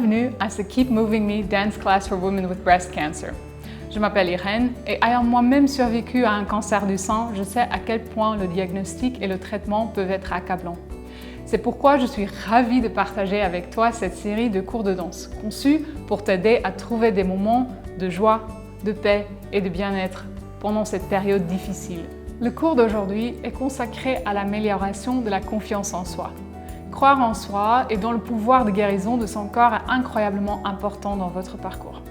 bienvenue à ce Keep Moving Me Dance Class for Women with Breast Cancer. Je m'appelle Irène et ayant moi-même survécu à un cancer du sein, je sais à quel point le diagnostic et le traitement peuvent être accablants. C'est pourquoi je suis ravie de partager avec toi cette série de cours de danse, conçus pour t'aider à trouver des moments de joie, de paix et de bien-être pendant cette période difficile. Le cours d'aujourd'hui est consacré à l'amélioration de la confiance en soi. Croire en soi et dans le pouvoir de guérison de son corps est incroyablement important dans votre parcours.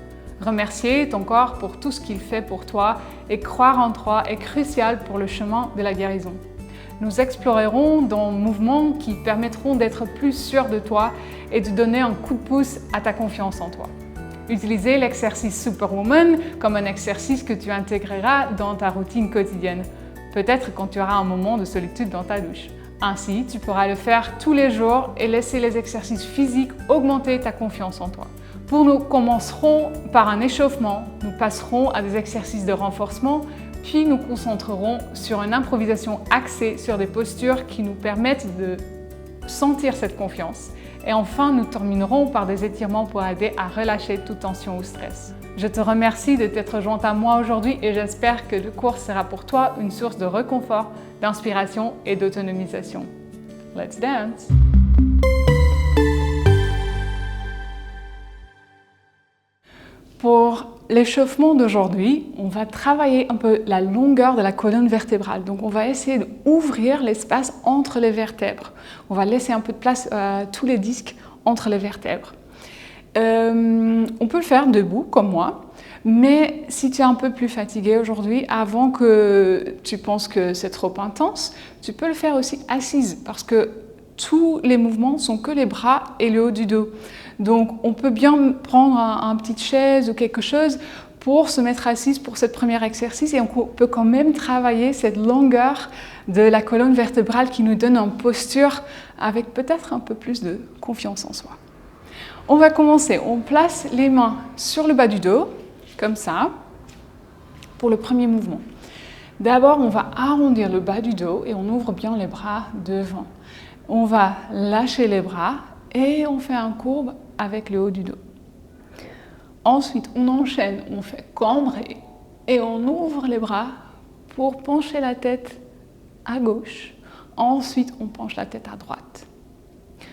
Remercier ton corps pour tout ce qu'il fait pour toi et croire en toi est crucial pour le chemin de la guérison. Nous explorerons des mouvements qui permettront d'être plus sûr de toi et de donner un coup de pouce à ta confiance en toi. Utilisez l'exercice Superwoman comme un exercice que tu intégreras dans ta routine quotidienne, peut-être quand tu auras un moment de solitude dans ta douche. Ainsi, tu pourras le faire tous les jours et laisser les exercices physiques augmenter ta confiance en toi. Nous commencerons par un échauffement, nous passerons à des exercices de renforcement, puis nous concentrerons sur une improvisation axée sur des postures qui nous permettent de sentir cette confiance. Et enfin, nous terminerons par des étirements pour aider à relâcher toute tension ou stress. Je te remercie de t'être jointe à moi aujourd'hui et j'espère que le cours sera pour toi une source de réconfort, d'inspiration et d'autonomisation. Let's dance! Pour l'échauffement d'aujourd'hui, on va travailler un peu la longueur de la colonne vertébrale. Donc on va essayer d'ouvrir l'espace entre les vertèbres. On va laisser un peu de place à tous les disques entre les vertèbres. On peut le faire debout, comme moi, mais si tu es un peu plus fatigué aujourd'hui, avant que tu penses que c'est trop intense, tu peux le faire aussi assise, parce que tous les mouvements sont que les bras et le haut du dos. Donc on peut bien prendre une petite chaise ou quelque chose pour se mettre assise pour ce premier exercice et on peut quand même travailler cette longueur de la colonne vertébrale qui nous donne une posture avec peut-être un peu plus de confiance en soi. On va commencer, on place les mains sur le bas du dos, comme ça, pour le premier mouvement. D'abord, on va arrondir le bas du dos et on ouvre bien les bras devant. On va lâcher les bras et on fait un courbe avec le haut du dos. Ensuite, on enchaîne, on fait cambrer et on ouvre les bras pour pencher la tête à gauche. Ensuite, on penche la tête à droite.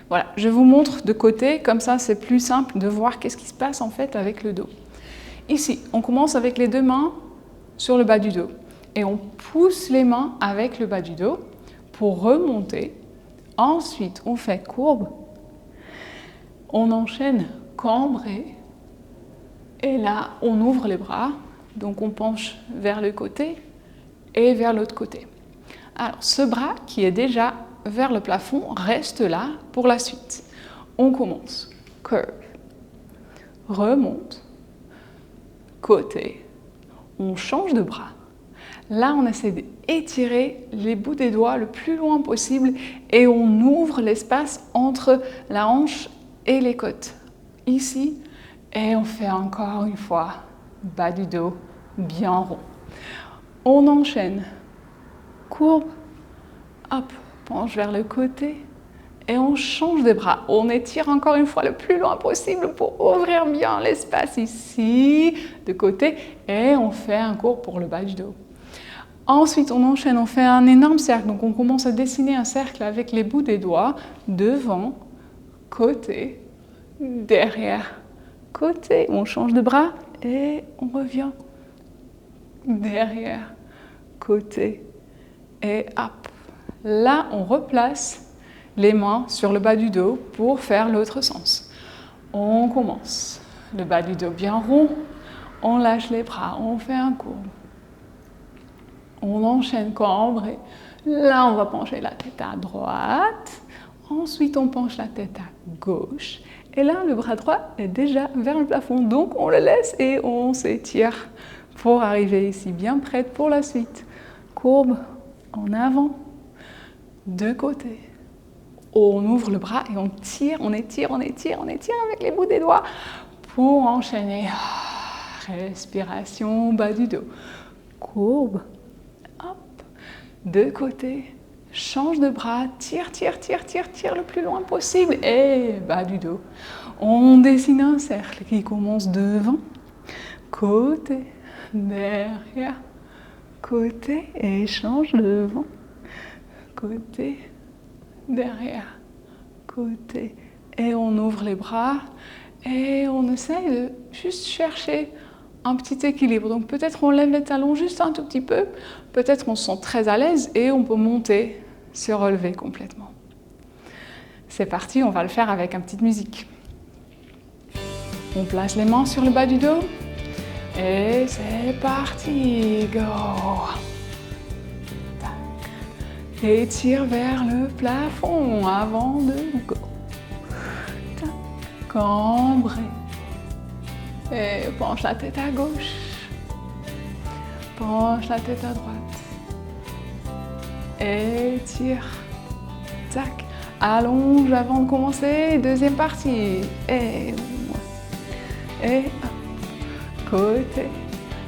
Voilà, je vous montre de côté, comme ça c'est plus simple de voir qu'est-ce qui se passe en fait avec le dos. Ici, on commence avec les deux mains sur le bas du dos et on pousse les mains avec le bas du dos pour remonter. Ensuite, on fait courbe, on enchaîne cambré et là, on ouvre les bras, donc on penche vers le côté et vers l'autre côté. Alors, ce bras qui est déjà vers le plafond reste là pour la suite. On commence, curve, remonte, côté, on change de bras. Là, on essaie d'étirer les bouts des doigts le plus loin possible et on ouvre l'espace entre la hanche et les côtes. Ici, et on fait encore une fois, bas du dos, bien rond. On enchaîne, courbe, hop, penche vers le côté et on change de bras. On étire encore une fois le plus loin possible pour ouvrir bien l'espace ici, de côté, et on fait un courbe pour le bas du dos. Ensuite, on enchaîne, on fait un énorme cercle. Donc, on commence à dessiner un cercle avec les bouts des doigts, devant, côté, derrière, côté. On change de bras et on revient. Derrière, côté, et hop. Là, on replace les mains sur le bas du dos pour faire l'autre sens. On commence. Le bas du dos bien rond, on lâche les bras, on fait un courbe. On enchaîne cambré. Là, on va pencher la tête à droite. Ensuite, on penche la tête à gauche. Et là, le bras droit est déjà vers le plafond. Donc, on le laisse et on s'étire pour arriver ici, bien prête pour la suite. Courbe en avant, de côté. On ouvre le bras et on tire, on étire, on étire, on étire avec les bouts des doigts pour enchaîner. Respiration, bas du dos. Courbe. Hop, de côté, change de bras, tire, tire, tire, tire, tire le plus loin possible et bas du dos. On dessine un cercle qui commence devant, côté, derrière, côté et change devant, côté, derrière, côté. Et on ouvre les bras et on essaye de juste chercher un petit équilibre. Donc peut-être on lève les talons juste un tout petit peu, peut-être on se sent très à l'aise et on peut monter, se relever complètement. C'est parti, on va le faire avec une petite musique. On place les mains sur le bas du dos et c'est parti, go! Et tire vers le plafond avant de go. Cambré. Et penche la tête à gauche. Penche la tête à droite. Et tire. Tac. Allonge avant de commencer. Deuxième partie. Et hop. Côté.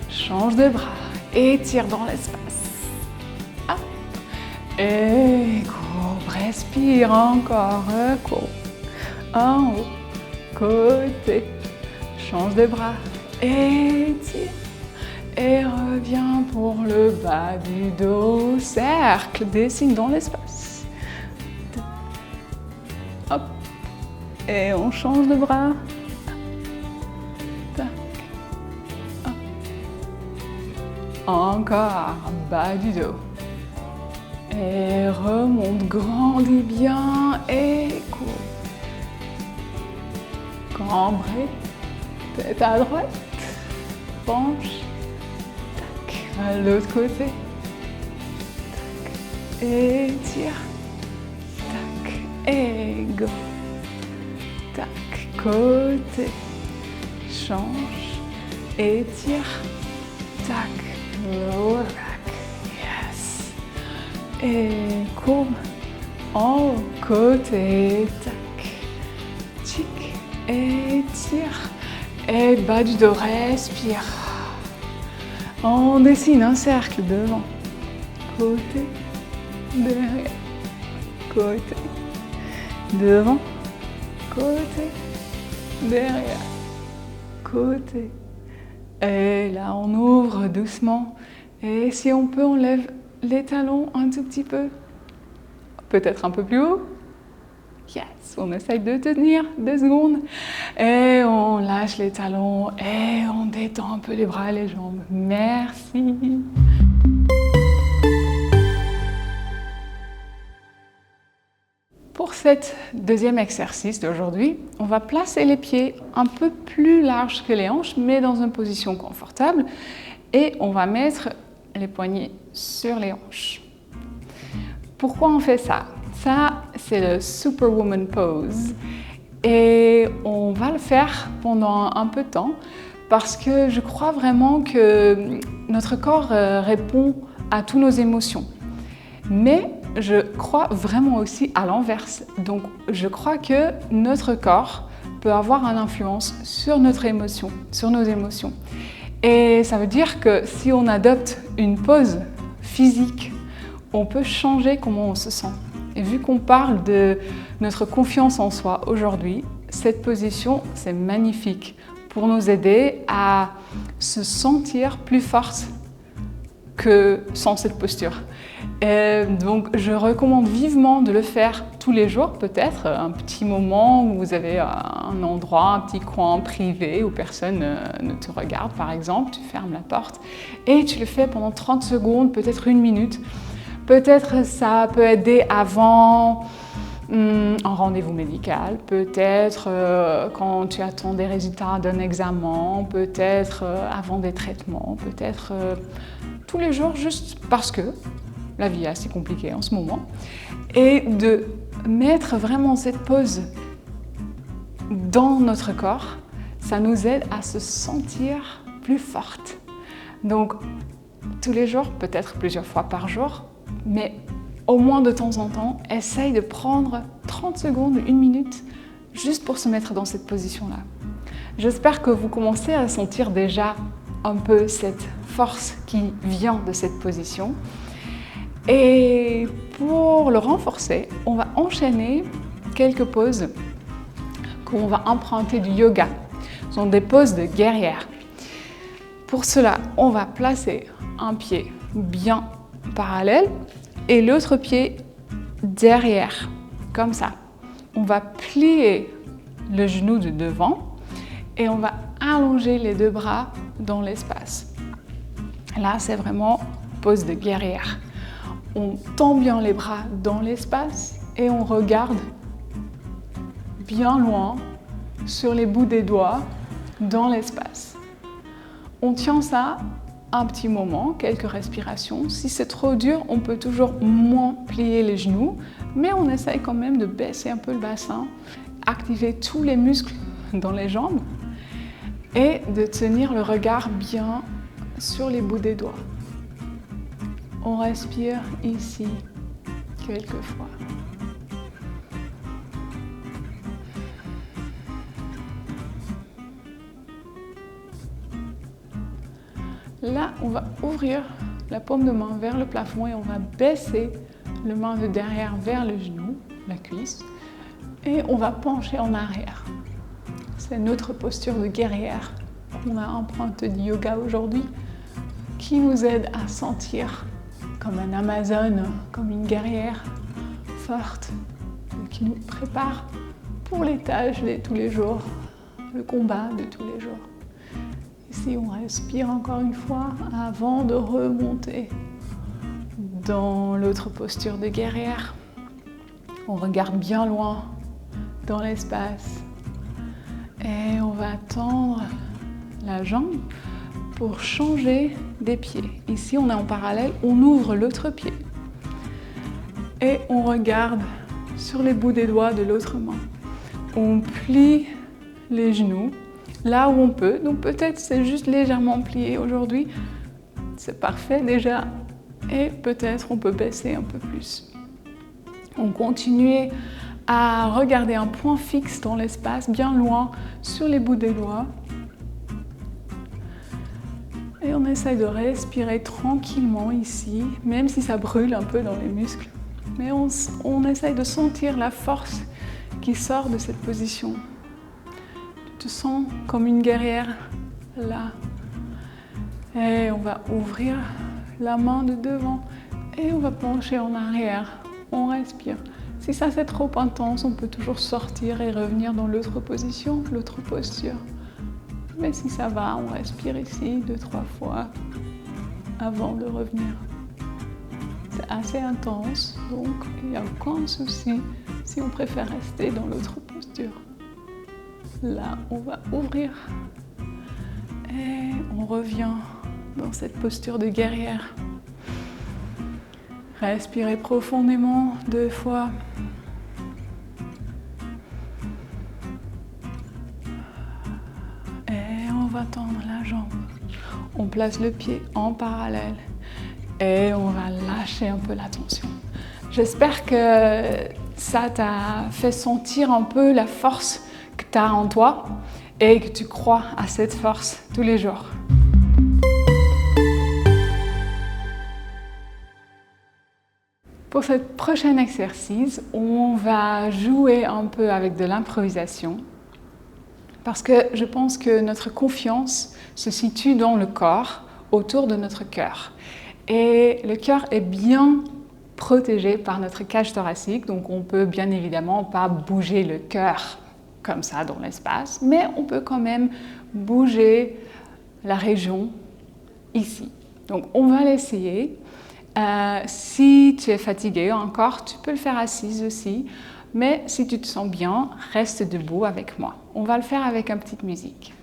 Change de bras. Et tire dans l'espace. Hop. Et courbe. Respire encore. Courbe. En haut. Côté, change de bras et tire. Et reviens pour le bas du dos, cercle, dessine dans l'espace. Hop. Et on change de bras. Tac. Hop. Encore, bas du dos. Et remonte, grandis bien et cours. Cambré, tête à droite, penche, tac, à l'autre côté, tac, et tire, tac, et go, tac, côté, change, et tire, tac, lower back, yes, et courbe, en côté, tac, tic, et tire, et bas du dos, respire. On dessine un cercle devant, côté, derrière, côté, devant, côté, derrière, côté. Et là, on ouvre doucement. Et si on peut, on lève les talons un tout petit peu. Peut-être un peu plus haut. Yes, on essaye de tenir 2 secondes et on lâche les talons et on détend un peu les bras et les jambes. Merci. Pour cet deuxième exercice d'aujourd'hui, on va placer les pieds un peu plus larges que les hanches, mais dans une position confortable et on va mettre les poignets sur les hanches. Pourquoi on fait ça ? Ça, c'est le Superwoman Pose et on va le faire pendant un peu de temps parce que je crois vraiment que notre corps répond à toutes nos émotions. Mais je crois vraiment aussi à l'inverse. Donc, je crois que notre corps peut avoir une influence sur notre émotion, sur nos émotions. Et ça veut dire que si on adopte une pose physique, on peut changer comment on se sent. Et vu qu'on parle de notre confiance en soi aujourd'hui, cette position, c'est magnifique pour nous aider à se sentir plus forte que sans cette posture. Et donc, je recommande vivement de le faire tous les jours, peut-être un petit moment où vous avez un endroit, un petit coin privé où personne ne te regarde, par exemple, tu fermes la porte et tu le fais pendant 30 secondes, peut-être 1 minute. Peut-être ça peut aider avant un rendez-vous médical, peut-être quand tu attends des résultats d'un examen, peut-être avant des traitements, peut-être tous les jours, juste parce que la vie est assez compliquée en ce moment. Et de mettre vraiment cette pause dans notre corps, ça nous aide à se sentir plus forte. Donc, tous les jours, peut-être plusieurs fois par jour, mais au moins de temps en temps, essaye de prendre 30 secondes, 1 minute, juste pour se mettre dans cette position-là. J'espère que vous commencez à sentir déjà un peu cette force qui vient de cette position. Et pour le renforcer, on va enchaîner quelques poses qu'on va emprunter du yoga. Ce sont des poses de guerrière. Pour cela, on va placer un pied bien parallèle et l'autre pied derrière, comme ça. On va plier le genou de devant et on va allonger les deux bras dans l'espace. Là, c'est vraiment pose de guerrière. On tend bien les bras dans l'espace et on regarde bien loin sur les bouts des doigts dans l'espace. On tient ça un petit moment, quelques respirations. Si c'est trop dur, on peut toujours moins plier les genoux, mais on essaye quand même de baisser un peu le bassin, activer tous les muscles dans les jambes et de tenir le regard bien sur les bouts des doigts. On respire ici quelques fois. Là, on va ouvrir la paume de main vers le plafond et on va baisser le main de derrière vers le genou, la cuisse, et on va pencher en arrière. C'est notre posture de guerrière qu'on a empruntée du yoga aujourd'hui, qui nous aide à sentir comme un Amazone, comme une guerrière forte, qui nous prépare pour les tâches de tous les jours, le combat de tous les jours. Ici, on respire encore une fois avant de remonter dans l'autre posture de guerrière. On regarde bien loin dans l'espace et on va tendre la jambe pour changer des pieds. Ici, on est en parallèle, on ouvre l'autre pied et on regarde sur les bouts des doigts de l'autre main. On plie les genoux là où on peut, donc peut-être c'est juste légèrement plié aujourd'hui, c'est parfait déjà, et peut-être on peut baisser un peu plus. On continue à regarder un point fixe dans l'espace, bien loin, sur les bouts des doigts. Et on essaye de respirer tranquillement ici, même si ça brûle un peu dans les muscles. Mais on essaye de sentir la force qui sort de cette position. Tu te sens comme une guerrière là. Et on va ouvrir la main de devant et on va pencher en arrière. On respire. Si ça c'est trop intense, on peut toujours sortir et revenir dans l'autre position, l'autre posture. Mais si ça va, on respire ici 2-3 fois avant de revenir. C'est assez intense, donc il n'y a aucun souci si on préfère rester dans l'autre posture. Là, on va ouvrir et on revient dans cette posture de guerrière. Respirez profondément 2 fois. Et on va tendre la jambe. On place le pied en parallèle et on va lâcher un peu la tension. J'espère que ça t'a fait sentir un peu la force que tu as en toi et que tu crois à cette force tous les jours. Pour ce prochain exercice, on va jouer un peu avec de l'improvisation parce que je pense que notre confiance se situe dans le corps, autour de notre cœur. Et le cœur est bien protégé par notre cage thoracique, donc on peut bien évidemment pas bouger le cœur comme ça dans l'espace, mais on peut quand même bouger la région ici. Donc on va l'essayer. Si tu es fatigué encore, tu peux le faire assise aussi, mais si tu te sens bien, reste debout avec moi. On va le faire avec une petite musique.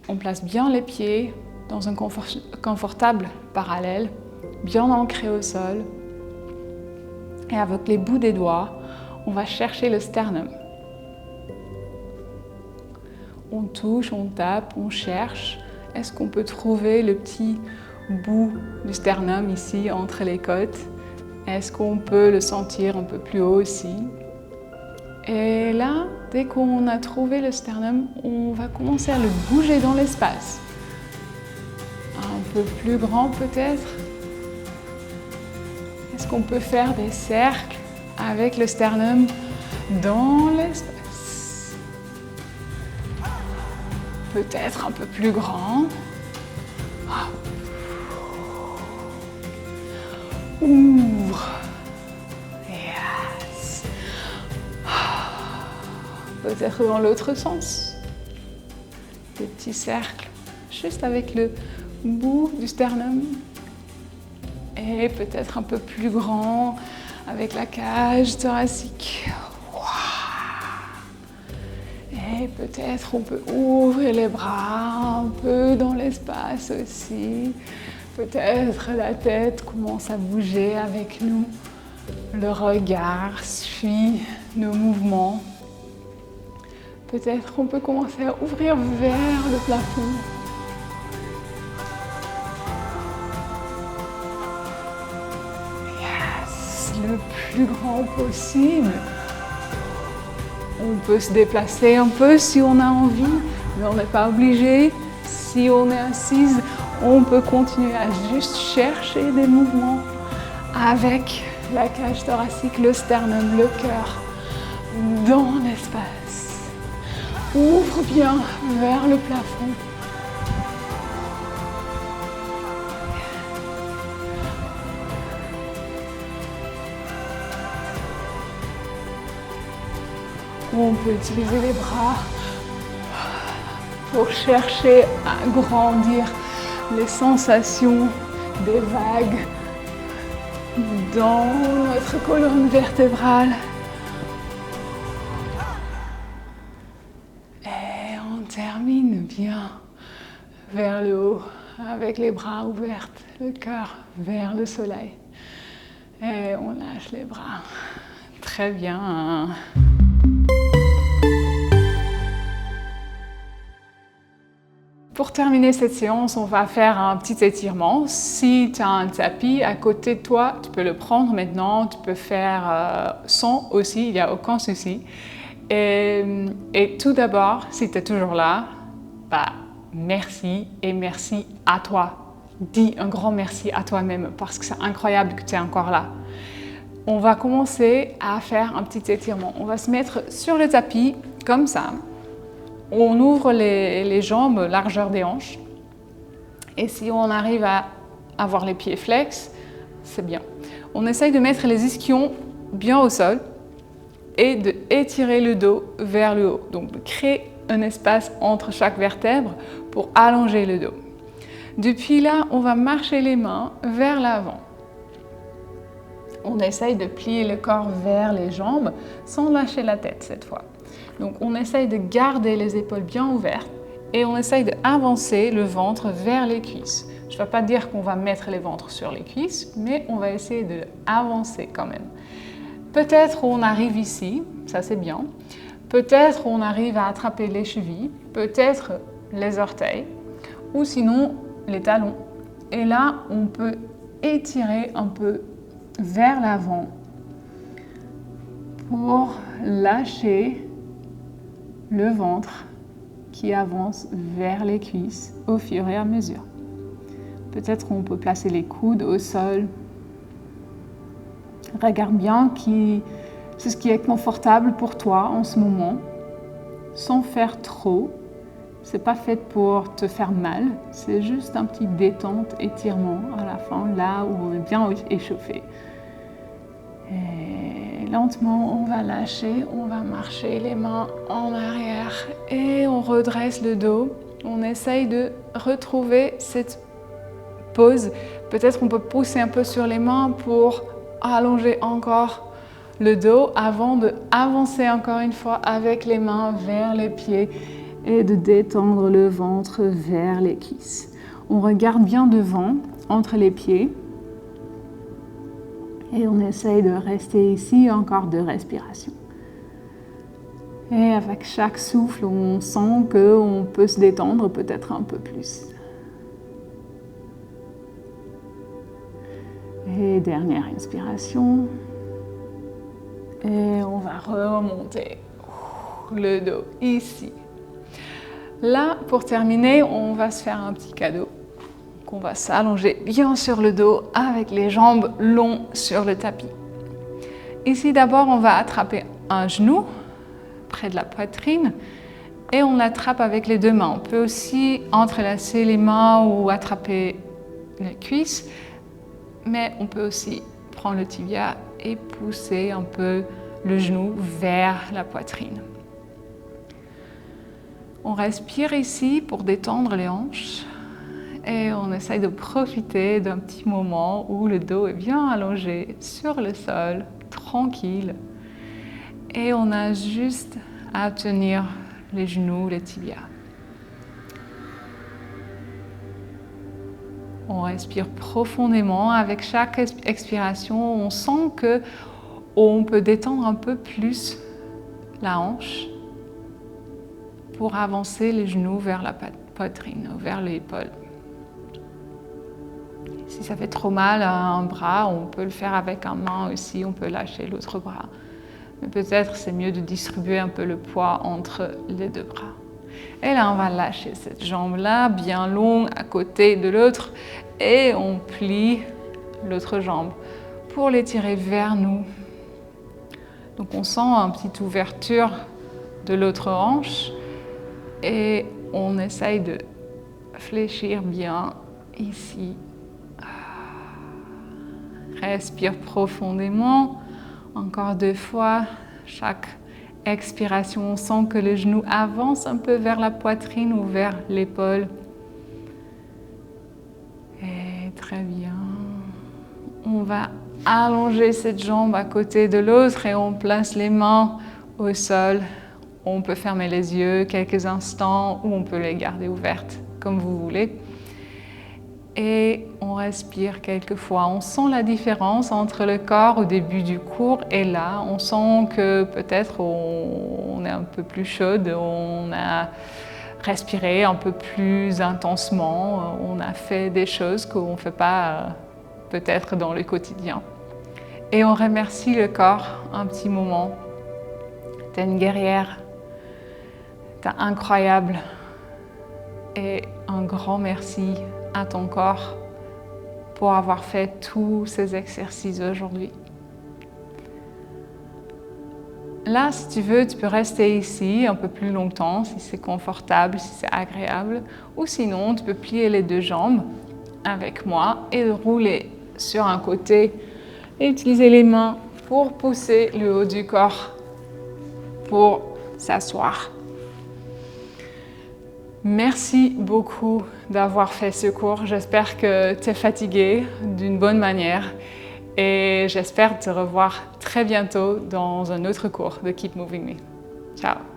On place bien les pieds dans un confortable parallèle, bien ancré au sol. Et avec les bouts des doigts, on va chercher le sternum. On touche, on tape, on cherche. Est-ce qu'on peut trouver le petit bout du sternum ici entre les côtes? Est-ce qu'on peut le sentir un peu plus haut aussi? Et là, dès qu'on a trouvé le sternum, on va commencer à le bouger dans l'espace. Un peu plus grand peut-être. Est-ce qu'on peut faire des cercles avec le sternum dans l'espace? Peut-être un peu plus grand. Ouvre. Yes. Peut-être dans l'autre sens. Des petits cercles, juste avec le bout du sternum. Et peut-être un peu plus grand avec la cage thoracique. Et peut-être on peut ouvrir les bras un peu dans l'espace aussi. Peut-être la tête commence à bouger avec nous. Le regard suit nos mouvements. Peut-être on peut commencer à ouvrir vers le plafond. Yes, le plus grand possible. On peut se déplacer un peu si on a envie, mais on n'est pas obligé. Si on est assise, on peut continuer à juste chercher des mouvements avec la cage thoracique, le sternum, le cœur dans l'espace. Ouvre bien vers le plafond. On peut utiliser les bras pour chercher à grandir les sensations des vagues dans notre colonne vertébrale. Et on termine bien vers le haut avec les bras ouverts, le cœur vers le soleil. Et on lâche les bras. Très bien. Pour terminer cette séance, on va faire un petit étirement. Si tu as un tapis à côté de toi, tu peux le prendre maintenant. Tu peux faire sans aussi, il n'y a aucun souci. Et tout d'abord, si tu es toujours là, merci et merci à toi. Dis un grand merci à toi-même parce que c'est incroyable que tu es encore là. On va commencer à faire un petit étirement. On va se mettre sur le tapis comme ça. On ouvre les jambes, largeur des hanches. Et si on arrive à avoir les pieds flex, c'est bien. On essaye de mettre les ischions bien au sol et d'étirer le dos vers le haut. Donc de créer un espace entre chaque vertèbre pour allonger le dos. Depuis là, on va marcher les mains vers l'avant. On essaye de plier le corps vers les jambes sans lâcher la tête cette fois. Donc on essaye de garder les épaules bien ouvertes et on essaye d'avancer le ventre vers les cuisses. Je ne vais pas dire qu'on va mettre les ventres sur les cuisses, mais on va essayer d'avancer quand même. Peut-être on arrive ici, ça c'est bien. Peut-être on arrive à attraper les chevilles, peut-être les orteils, ou sinon les talons. Et là, on peut étirer un peu vers l'avant pour lâcher le ventre qui avance vers les cuisses au fur et à mesure. Peut-être on peut placer les coudes au sol. Regarde bien c'est ce qui est confortable pour toi en ce moment, sans faire trop. C'est pas fait pour te faire mal, c'est juste un petit détente, étirement à la fin, là où on est bien échauffé. Et lentement, on va lâcher, on va marcher les mains en arrière et on redresse le dos. On essaye de retrouver cette pose. Peut-être on peut pousser un peu sur les mains pour allonger encore le dos avant d'avancer encore une fois avec les mains vers les pieds et de détendre le ventre vers les cuisses. On regarde bien devant, entre les pieds. Et on essaye de rester ici, encore 2 respirations. Et avec chaque souffle, on sent qu'on peut se détendre peut-être un peu plus. Et dernière inspiration. Et on va remonter le dos ici. Là, pour terminer, on va se faire un petit cadeau. Donc on va s'allonger bien sur le dos avec les jambes longues sur le tapis. Ici d'abord on va attraper un genou près de la poitrine et on l'attrape avec les deux mains. On peut aussi entrelacer les mains ou attraper les cuisses, mais on peut aussi prendre le tibia et pousser un peu le genou vers la poitrine. On respire ici pour détendre les hanches et on essaye de profiter d'un petit moment où le dos est bien allongé sur le sol, tranquille. Et on a juste à tenir les genoux, les tibias. On respire profondément. Avec chaque expiration, on sent que on peut détendre un peu plus la hanche pour avancer les genoux vers la poitrine, vers l'épaule. Si ça fait trop mal à un bras, on peut le faire avec une main aussi, on peut lâcher l'autre bras. Mais peut-être c'est mieux de distribuer un peu le poids entre les deux bras. Et là, on va lâcher cette jambe-là, bien longue, à côté de l'autre, et on plie l'autre jambe pour l'étirer vers nous. Donc on sent une petite ouverture de l'autre hanche et on essaye de fléchir bien ici. Respire profondément. Encore 2 fois. Chaque expiration, on sent que le genou avance un peu vers la poitrine ou vers l'épaule. Et très bien. On va allonger cette jambe à côté de l'autre et on place les mains au sol. On peut fermer les yeux quelques instants ou on peut les garder ouvertes comme vous voulez. Et on respire quelques fois. On sent la différence entre le corps au début du cours et là. On sent que peut-être on est un peu plus chaude, on a respiré un peu plus intensement, on a fait des choses qu'on ne fait pas peut-être dans le quotidien. Et on remercie le corps un petit moment. T'es une guerrière, t'es incroyable. Et un grand merci à ton corps pour avoir fait tous ces exercices aujourd'hui. Là, si tu veux, tu peux rester ici un peu plus longtemps, si c'est confortable, si c'est agréable. Ou sinon, tu peux plier les deux jambes avec moi et rouler sur un côté et utiliser les mains pour pousser le haut du corps pour s'asseoir. Merci beaucoup d'avoir fait ce cours. J'espère que tu es fatigué d'une bonne manière et j'espère te revoir très bientôt dans un autre cours de Keep Moving Me. Ciao!